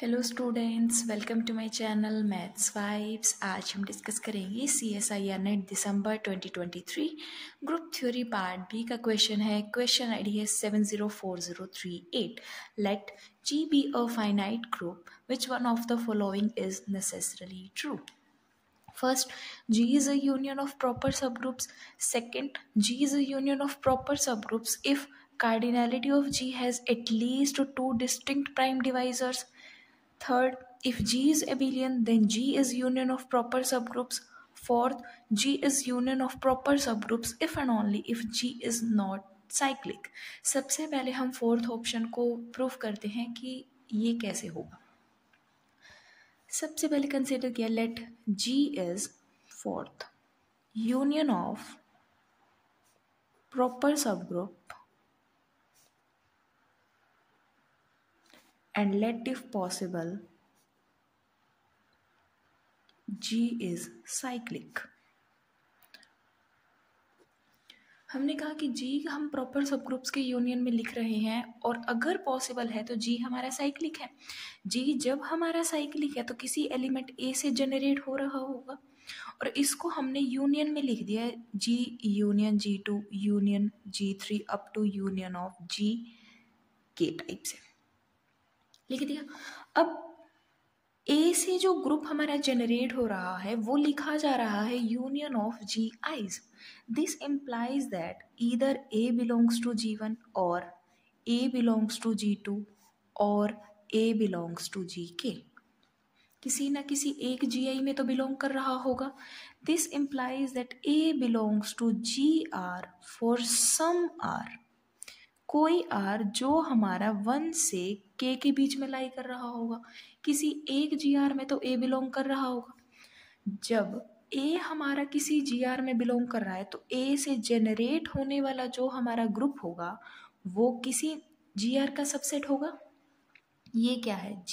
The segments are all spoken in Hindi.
Hello students, welcome to my channel maths vibes. आज हम डिस्कस करेंगे CSIR नेट दिसंबर 2023 ग्रुप थ्योरी पार्ट बी का क्वेश्चन है। क्वेश्चन आईडी है 704038। Let G be a finite group, which one of the following is necessarily true? First, G is a union of proper subgroups. Second, G is a union of proper subgroups if cardinality of G has at least two distinct prime divisors. Third, if G is abelian, then G is union of proper subgroups. Fourth, G is union of proper subgroups if and only if G is not cyclic. सबसे पहले हम फोर्थ ऑप्शन को प्रूव करते हैं कि ये कैसे होगा। सबसे पहले कंसिडर किया, let G is fourth union of proper subgroup and let if possible G is cyclic. हमने कहा कि G हम प्रॉपर सबग्रुप्स के यूनियन में लिख रहे हैं और अगर पॉसिबल है तो G हमारा साइक्लिक है। G जब हमारा साइक्लिक है तो किसी एलिमेंट A से जनरेट हो रहा होगा और इसको हमने यूनियन में लिख दिया है, G union G2 union G3 up to union of G के टाइप से लिख दिया। अब ए से जो ग्रुप हमारा जनरेट हो रहा है वो लिखा जा रहा है union of G i's. This implies that either a belongs to G1 और ए बिलोंग्स टू G2 और ए बिलोंग्स टू GK। किसी ना किसी एक GI में तो बिलोंग कर रहा होगा। This implies that a belongs to GR for some R, कोई R जो हमारा 1 से K के बीच में लाई कर रहा होगा। किसी एक GR में तो A बिलोंग कर रहा होगा। जब A हमारा किसी GR में बिलोंग कर रहा है तो A से जनरेट होने वाला जो हमारा ग्रुप होगा वो किसी GR का सबसेट होगा। ये क्या है?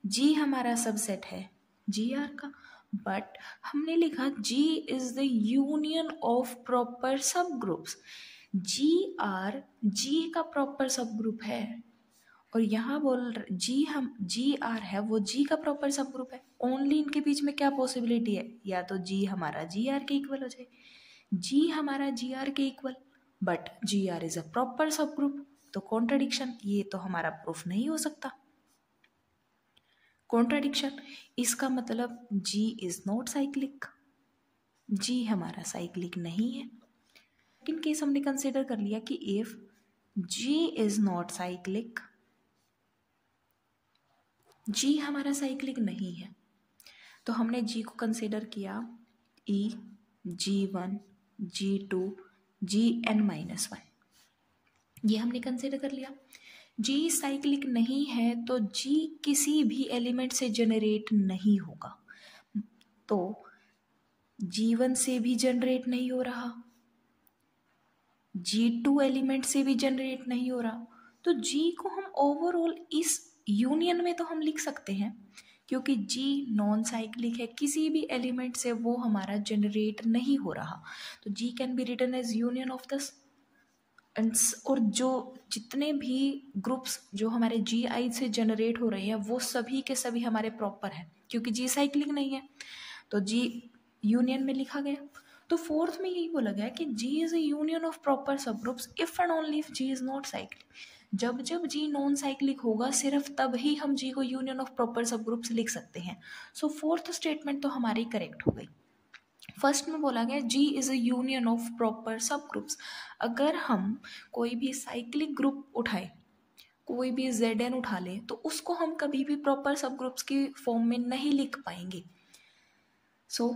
G हमारा सबसेट है GR का, बट हमने लिखा G is the union of proper सब ग्रुप्स। GR G का प्रॉपर सब ग्रुप है और यहाँ GR है वो G का प्रॉपर सब ग्रुप है। ओनली इनके बीच में क्या पॉसिबिलिटी है? या तो G हमारा GR के इक्वल हो जाए, G हमारा GR के equal, but GR is a proper सब ग्रुप। तो कॉन्ट्राडिक्शन, ये तो हमारा प्रूफ नहीं हो सकता। कॉन्ट्राडिक्शन, इसका मतलब G is not cyclic, G हमारा साइक्लिक नहीं है। इन केस हमने कंसिडर कर लिया कि if G is not cyclic, G हमारा साइक्लिक नहीं है, तो हमने G को कंसिडर किया E, G1, G2, Gn-1, ये हमने कंसिडर कर लिया। G साइक्लिक नहीं है तो G किसी भी एलिमेंट से जनरेट नहीं होगा, तो G1 से भी जनरेट नहीं हो रहा, G2 एलिमेंट से भी जनरेट नहीं हो रहा, तो G को हम ओवरऑल इस यूनियन में तो हम लिख सकते हैं क्योंकि G नॉन साइक्लिक है, किसी भी एलिमेंट से वो हमारा जनरेट नहीं हो रहा, तो G can be written as union of this. और जो जितने भी ग्रुप्स जो हमारे GI से जनरेट हो रहे हैं वो सभी के सभी हमारे प्रॉपर हैं क्योंकि G साइक्लिक नहीं है, तो G यूनियन में लिखा गया। तो फोर्थ में यही बोला गया कि G is a union of proper सब groups if and only if G is not cyclic. जब जब G नॉन साइक्लिक होगा सिर्फ तब ही हम G को यूनियन ऑफ प्रॉपर सब ग्रुप्स लिख सकते हैं। सो फोर्थ स्टेटमेंट तो हमारी करेक्ट हो गई। फर्स्ट में बोला गया G is a union of proper सब ग्रुप्स। अगर हम कोई भी साइक्लिक ग्रुप उठाए, कोई भी Zn उठा ले, तो उसको हम कभी भी प्रॉपर सब ग्रुप्स की फॉर्म में नहीं लिख पाएंगे। सो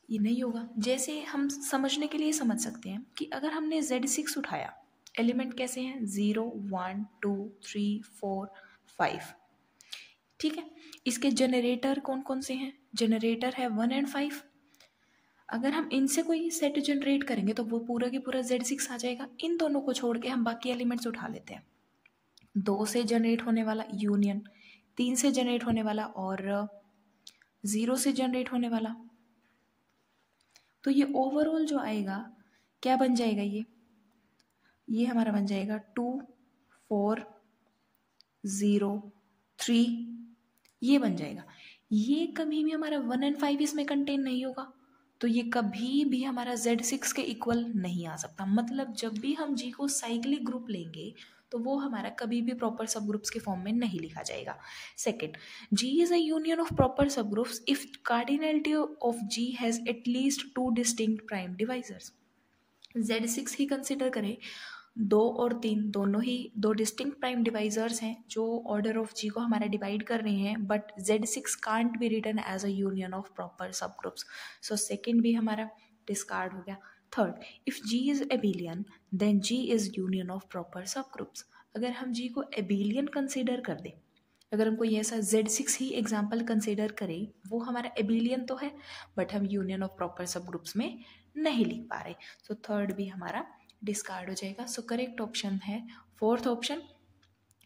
ये नहीं होगा। जैसे हम समझने के लिए समझ सकते हैं कि अगर हमने Z6 उठाया, एलिमेंट कैसे हैं? 0, 1, 2, 3, 4, 5, ठीक है। इसके जनरेटर कौन कौन से हैं? जनरेटर है 1 और 5। अगर हम इनसे कोई सेट जनरेट करेंगे तो वो पूरा की पूरा Z6 आ जाएगा। इन दोनों को छोड़ के हम बाकी एलिमेंट्स उठा लेते हैं। 2 से जनरेट होने वाला यूनियन, 3 से जनरेट होने वाला और 0 से जनरेट होने वाला, तो ये ओवरऑल जो आएगा क्या बन जाएगा? ये हमारा बन जाएगा 2, 4, 0, 3, ये बन जाएगा। ये कभी भी हमारा 1 and 5 इसमें कंटेन नहीं होगा, तो ये कभी भी हमारा Z6 के इक्वल नहीं आ सकता। मतलब जब भी हम G को साइक्लिक ग्रुप लेंगे तो वो हमारा कभी भी प्रॉपर सब ग्रुप्स के फॉर्म में नहीं लिखा जाएगा। Second, G is a union of proper सब groups if cardinality of G has at least 2 distinct prime divisors. Z6 ही कंसिडर करें, 2 और 3 दोनों ही 2 डिस्टिंक्ट प्राइम डिवाइजर्स हैं जो ऑर्डर ऑफ G को हमारा डिवाइड कर रहे हैं, but Z6 can't be written as a union of proper सब ग्रुप्स। सो सेकेंड भी हमारा डिस्कार्ड हो गया। Third, if G is abelian then G is union of proper सब ग्रुप्स। अगर हम G को एबिलियन कंसिडर कर दें, अगर हम कोई ऐसा Z6 ही एग्जाम्पल कंसिडर करें, वो हमारा एबिलियन तो है बट हम यूनियन ऑफ प्रॉपर सब ग्रुप्स में नहीं लिख पा रहे, सो थर्ड भी हमारा डिस्कार्ड हो जाएगा। सो करेक्ट ऑप्शन है fourth option,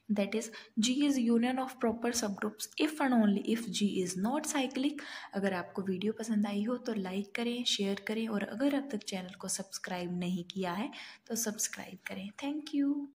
that is G is union of proper subgroups if and only if G is not cyclic। अगर आपको वीडियो पसंद आई हो तो लाइक करें, शेयर करें, और अगर अब तक चैनल को सब्सक्राइब नहीं किया है तो सब्सक्राइब करें। Thank you.